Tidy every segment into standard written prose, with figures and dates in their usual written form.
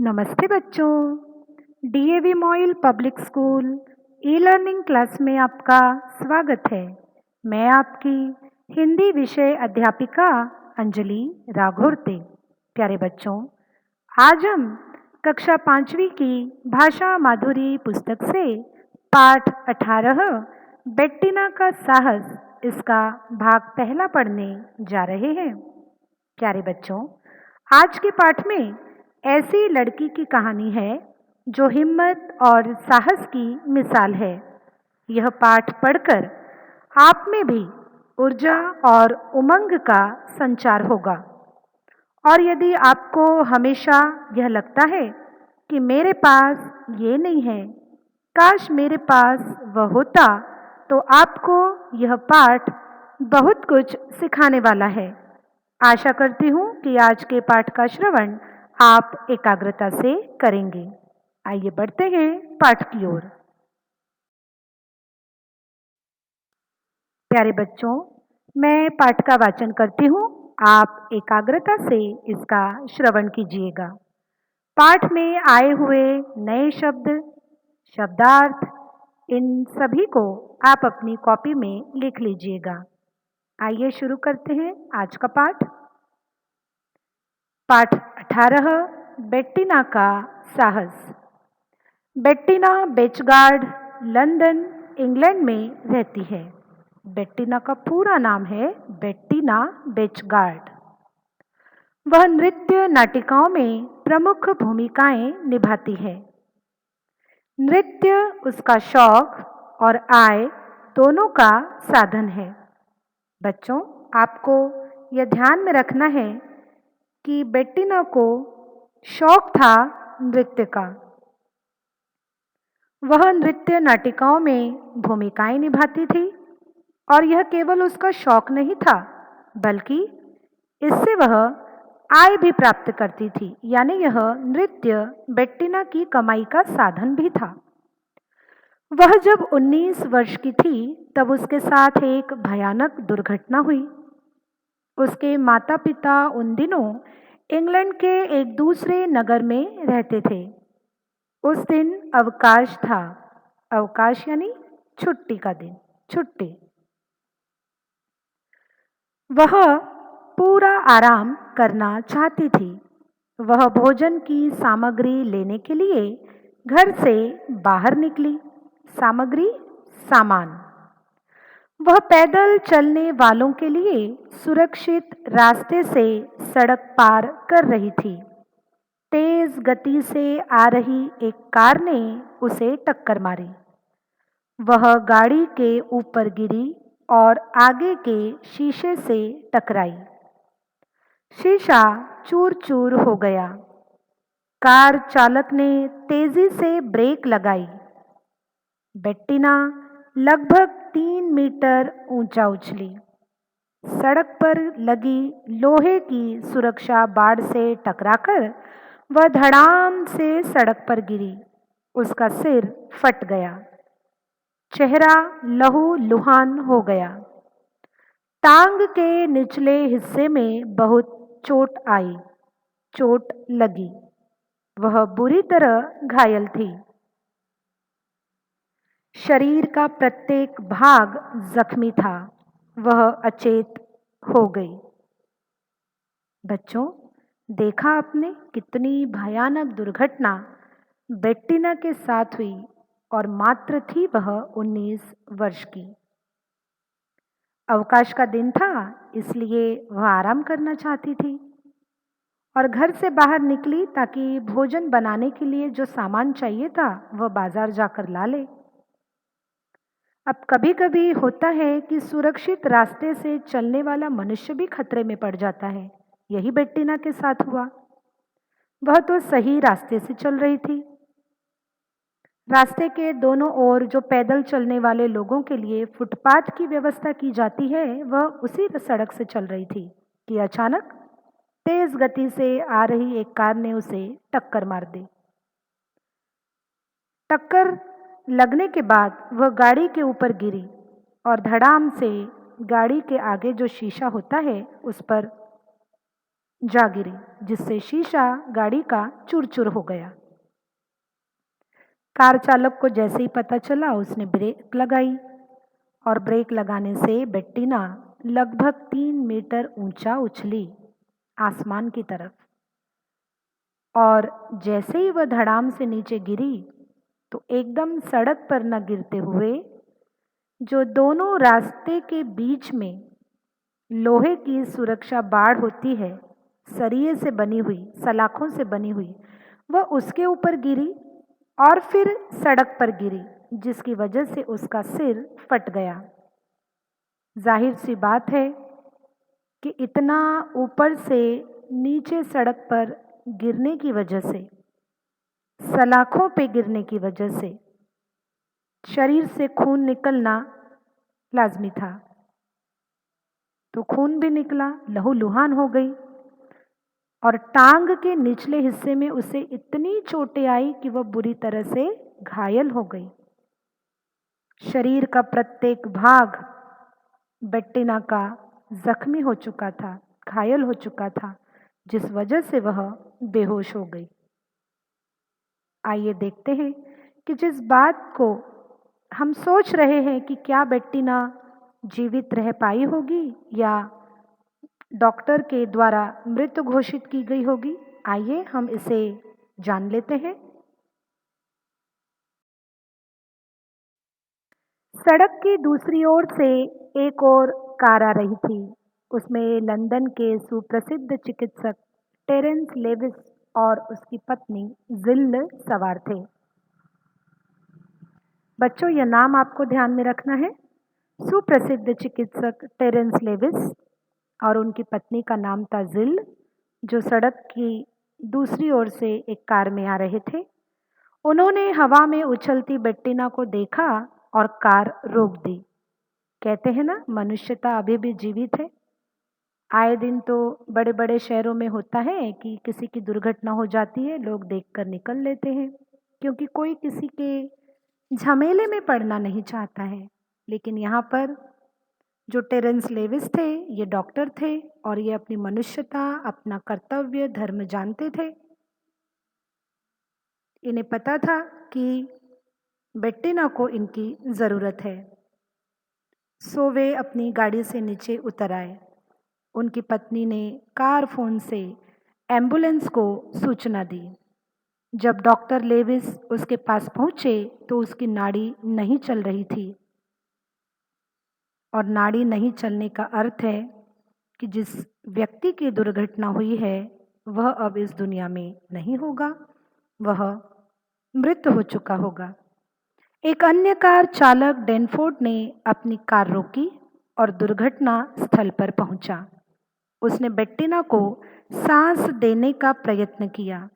नमस्ते बच्चों। DAV MOIL public school e learning class में आपका स्वागत है। मैं आपकी हिंदी विषय अध्यापिका अंजलि राघोरते। प्यारे बच्चों, आज हम कक्षा 5वीं की भाषा माधुरी पुस्तक से पाठ 18 बेट्टिना का साहस इसका भाग पहला पढ़ने जा रहे हैं। प्यारे बच्चों, आज के पाठ में ऐसी लड़की की कहानी है जो हिम्मत और साहस की मिसाल है। यह पाठ पढ़कर आप में भी ऊर्जा और उमंग का संचार होगा। और यदि आपको हमेशा यह लगता है कि मेरे पास ये नहीं है, काश मेरे पास वह होता, तो आपको यह पाठ बहुत कुछ सिखाने वाला है। आशा करती हूँ कि आज के पाठ का श्रवण आप एकाग्रता से करेंगे। आइए बढ़ते हैं पाठ की ओर। प्यारे बच्चों, मैं पाठ का वाचन करती हूँ, आप एकाग्रता से इसका श्रवण कीजिएगा। पाठ में आए हुए नए शब्द, शब्दार्थ, इन सभी को आप अपनी कॉपी में लिख लीजिएगा। आइए शुरू करते हैं आज का पाठ। पाठ 18 बेट्टिना का साहस। बेट्टिना बेचगार्ड लंदन, इंग्लैंड में रहती है। बेट्टिना का पूरा नाम है बेट्टिना बेचगार्ड। वह नृत्य नाटिकाओं में प्रमुख भूमिकाएं निभाती है। नृत्य उसका शौक और आय दोनों का साधन है। बच्चों, आपको यह ध्यान में रखना है कि बेट्टिना को शौक था नृत्य का। वह नृत्य नाटिकाओं में भूमिकाएं निभाती थी और यह केवल उसका शौक नहीं था, बल्कि इससे वह आय भी प्राप्त करती थी, यानी यह नृत्य बेट्टिना की कमाई का साधन भी था। वह जब 19 वर्ष की थी तब उसके साथ एक भयानक दुर्घटना हुई। उसके माता पिता उन दिनों इंग्लैंड के एक दूसरे नगर में रहते थे। उस दिन अवकाश था। अवकाश यानी छुट्टी का दिन, छुट्टी। वह पूरा आराम करना चाहती थी। वह भोजन की सामग्री लेने के लिए घर से बाहर निकली। सामग्री, सामान। वह पैदल चलने वालों के लिए सुरक्षित रास्ते से सड़क पार कर रही थी। तेज गति से आ रही एक कार ने उसे टक्कर मारी। वह गाड़ी के ऊपर गिरी और आगे के शीशे से टकराई। शीशा चूर-चूर हो गया। कार चालक ने तेजी से ब्रेक लगाई। बेट्टिना लगभग 3 मीटर ऊंचा उछली। सड़क पर लगी लोहे की सुरक्षा बाड़ से टकराकर वह धड़ाम से सड़क पर गिरी। उसका सिर फट गया। चेहरा लहू-लुहान हो गया। टांग के निचले हिस्से में बहुत चोट आई, चोट लगी। वह बुरी तरह घायल थी। शरीर का प्रत्येक भाग जख्मी था। वह अचेत हो गई। बच्चों, देखा आपने कितनी भयानक दुर्घटना बेट्टिना के साथ हुई और मात्र थी वह 19 वर्ष की। अवकाश का दिन था, इसलिए वह आराम करना चाहती थी और घर से बाहर निकली ताकि भोजन बनाने के लिए जो सामान चाहिए था वह बाजार जाकर ला ले। अब कभी कभी होता है कि सुरक्षित रास्ते से चलने वाला मनुष्य भी खतरे में पड़ जाता है। यही बेट्टिना के साथ हुआ। वह तो सही रास्ते से चल रही थी। रास्ते के दोनों ओर जो पैदल चलने वाले लोगों के लिए फुटपाथ की व्यवस्था की जाती है, वह उसी सड़क से चल रही थी कि अचानक तेज गति से आ रही एक कार ने उसे टक्कर मार दी। टक्कर लगने के बाद वह गाड़ी के ऊपर गिरी और धड़ाम से गाड़ी के आगे जो शीशा होता है उस पर जा गिरी, जिससे शीशा गाड़ी का चूर-चूर हो गया। कार चालक को जैसे ही पता चला उसने ब्रेक लगाई और ब्रेक लगाने से बेट्टीना लगभग 3 मीटर ऊंचा उछली आसमान की तरफ। और जैसे ही वह धड़ाम से नीचे गिरी तो एकदम सड़क पर न गिरते हुए जो दोनों रास्ते के बीच में लोहे की सुरक्षा बाड़ होती है, सरिये से बनी हुई, सलाखों से बनी हुई, वह उसके ऊपर गिरी और फिर सड़क पर गिरी, जिसकी वजह से उसका सिर फट गया। जाहिर सी बात है कि इतना ऊपर से नीचे सड़क पर गिरने की वजह से, सलाखों पे गिरने की वजह से शरीर से खून निकलना लाजमी था। तो खून भी निकला, लहूलुहान हो गई और टांग के निचले हिस्से में उसे इतनी चोटें आई कि वह बुरी तरह से घायल हो गई। शरीर का प्रत्येक भाग बेट्टीना का जख्मी हो चुका था, घायल हो चुका था, जिस वजह से वह बेहोश हो गई। आइए देखते हैं कि जिस बात को हम सोच रहे हैं कि क्या बेट्टीना जीवित रह पाई होगी या डॉक्टर के द्वारा मृत घोषित की गई होगी, आइए हम इसे जान लेते हैं। सड़क की दूसरी ओर से एक और कार आ रही थी। उसमें लंदन के सुप्रसिद्ध चिकित्सक टेरेंस लेविस और उसकी पत्नी जिल सवार थे। बच्चों, यह नाम आपको ध्यान में रखना है। सुप्रसिद्ध चिकित्सक टेरेंस लेविस और उनकी पत्नी का नाम था जिल, जो सड़क की दूसरी ओर से एक कार में आ रहे थे। उन्होंने हवा में उछलती बेट्टीना को देखा और कार रोक दी। कहते हैं ना, मनुष्यता अभी भी जीवित है। आए दिन तो बड़े बड़े शहरों में होता है कि किसी की दुर्घटना हो जाती है, लोग देखकर निकल लेते हैं, क्योंकि कोई किसी के झमेले में पड़ना नहीं चाहता है। लेकिन यहाँ पर जो टेरेंस लेविस थे, ये डॉक्टर थे और ये अपनी मनुष्यता, अपना कर्तव्य, धर्म जानते थे। इन्हें पता था कि बेट्टीना को इनकी ज़रूरत है, सो वे अपनी गाड़ी से नीचे उतर आए। उनकी पत्नी ने कार फोन से एम्बुलेंस को सूचना दी। जब डॉक्टर लेविस उसके पास पहुंचे तो उसकी नाड़ी नहीं चल रही थी, और नाड़ी नहीं चलने का अर्थ है कि जिस व्यक्ति की दुर्घटना हुई है वह अब इस दुनिया में नहीं होगा, वह मृत हो चुका होगा। एक अन्य कार चालक डेनफोर्ड ने अपनी कार रोकी और दुर्घटना स्थल पर पहुंचा। उसने बेट्टीना को सांस देने का प्रयत्न किया।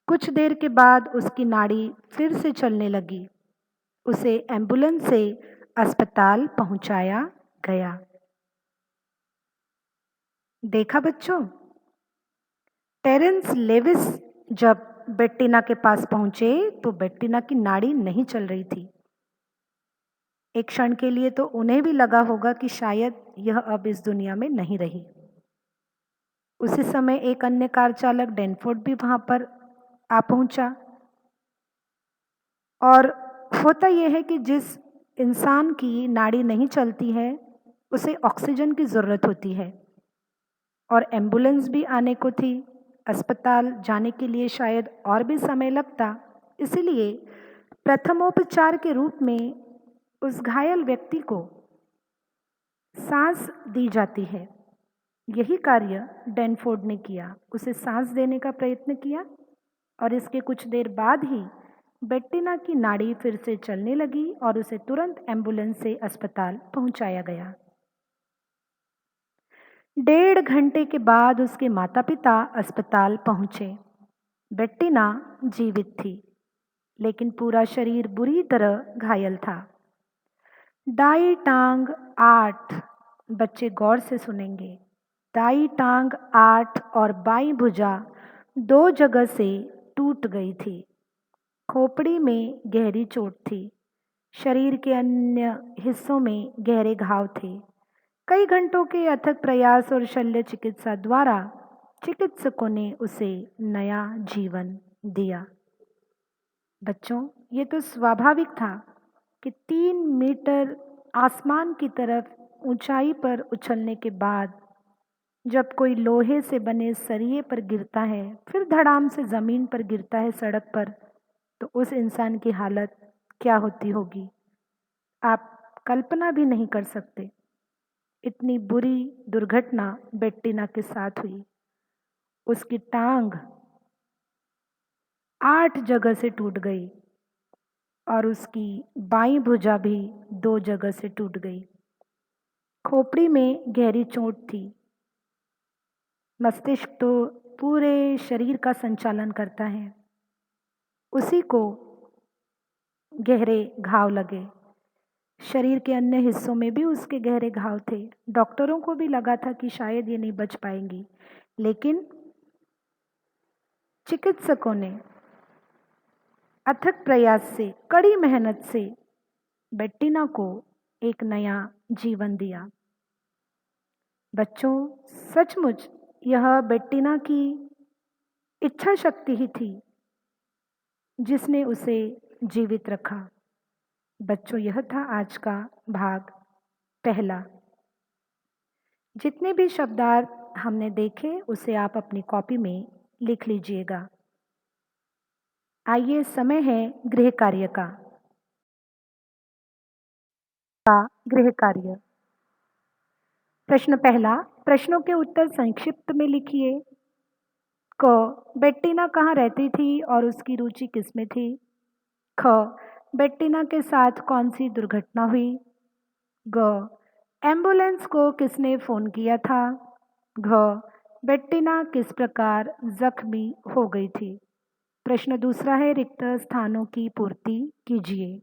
कुछ देर के बाद उसकी नाड़ी फिर से चलने लगी। उसे एम्बुलेंस से अस्पताल पहुंचाया गया। देखा बच्चों, टेरेंस लेविस जब बेट्टीना के पास पहुंचे तो बेट्टीना की नाड़ी नहीं चल रही थी। एक क्षण के लिए तो उन्हें भी लगा होगा कि शायद यह अब इस दुनिया में नहीं रही। उसी समय एक अन्य कार चालक डेनफोर्ड भी वहां पर आ पहुंचा। और होता यह है कि जिस इंसान की नाड़ी नहीं चलती है उसे ऑक्सीजन की ज़रूरत होती है, और एम्बुलेंस भी आने को थी। अस्पताल जाने के लिए शायद और भी समय लगता, इसलिए प्रथमोपचार के रूप में उस घायल व्यक्ति को सांस दी जाती है। यही कार्य डेनफोर्ड ने किया, उसे सांस देने का प्रयत्न किया और इसके कुछ देर बाद ही बेट्टीना की नाड़ी फिर से चलने लगी और उसे तुरंत एम्बुलेंस से अस्पताल पहुंचाया गया। 1.5 घंटे के बाद उसके माता पिता अस्पताल पहुंचे। बेट्टीना जीवित थी, लेकिन पूरा शरीर बुरी तरह घायल था। दाई टांग 8, बच्चे गौर से सुनेंगे, दाई टांग 8 और बाई भुजा 2 जगह से टूट गई थी। खोपड़ी में गहरी चोट थी। शरीर के अन्य हिस्सों में गहरे घाव थे। कई घंटों के अथक प्रयास और शल्य चिकित्सा द्वारा चिकित्सकों ने उसे नया जीवन दिया। बच्चों, ये तो स्वाभाविक था कि 3 मीटर आसमान की तरफ ऊंचाई पर उछलने के बाद जब कोई लोहे से बने सरिये पर गिरता है, फिर धड़ाम से जमीन पर गिरता है सड़क पर, तो उस इंसान की हालत क्या होती होगी, आप कल्पना भी नहीं कर सकते। इतनी बुरी दुर्घटना बेट्टिना के साथ हुई। उसकी टांग 8 जगह से टूट गई और उसकी बाईं भुजा भी 2 जगह से टूट गई। खोपड़ी में गहरी चोट थी। मस्तिष्क तो पूरे शरीर का संचालन करता है, उसी को गहरे घाव लगे। शरीर के अन्य हिस्सों में भी उसके गहरे घाव थे। डॉक्टरों को भी लगा था कि शायद ये नहीं बच पाएंगी, लेकिन चिकित्सकों ने अथक प्रयास से, कड़ी मेहनत से बेट्टिना को एक नया जीवन दिया। बच्चों, सचमुच यह बेट्टिना की इच्छा शक्ति ही थी जिसने उसे जीवित रखा। बच्चों, यह था आज का भाग पहला। जितने भी शब्दार्थ हमने देखे उसे आप अपनी कॉपी में लिख लीजिएगा। आइए, समय है गृह कार्य का। गृह कार्य। प्रश्न पहला, प्रश्नों के उत्तर संक्षिप्त में लिखिए। क, बेट्टिना कहाँ रहती थी और उसकी रुचि किसमें थी? ख, बेट्टिना के साथ कौन सी दुर्घटना हुई? ग, एम्बुलेंस को किसने फ़ोन किया था? घ, बेट्टिना किस प्रकार जख्मी हो गई थी? प्रश्न दूसरा है, रिक्त स्थानों की पूर्ति कीजिए।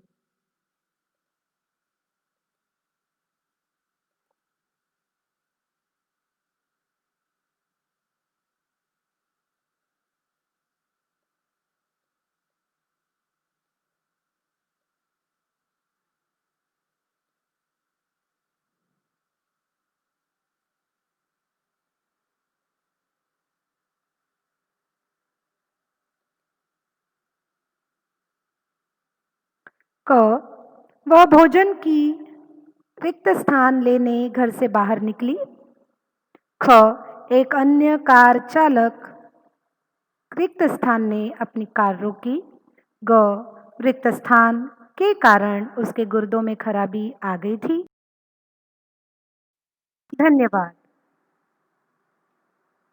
क, वह भोजन की रिक्त स्थान लेने घर से बाहर निकली। ख, एक अन्य कार चालक रिक्त स्थान ने अपनी कार रोकी। ग, रिक्त स्थान के कारण उसके गुर्दों में खराबी आ गई थी। धन्यवाद।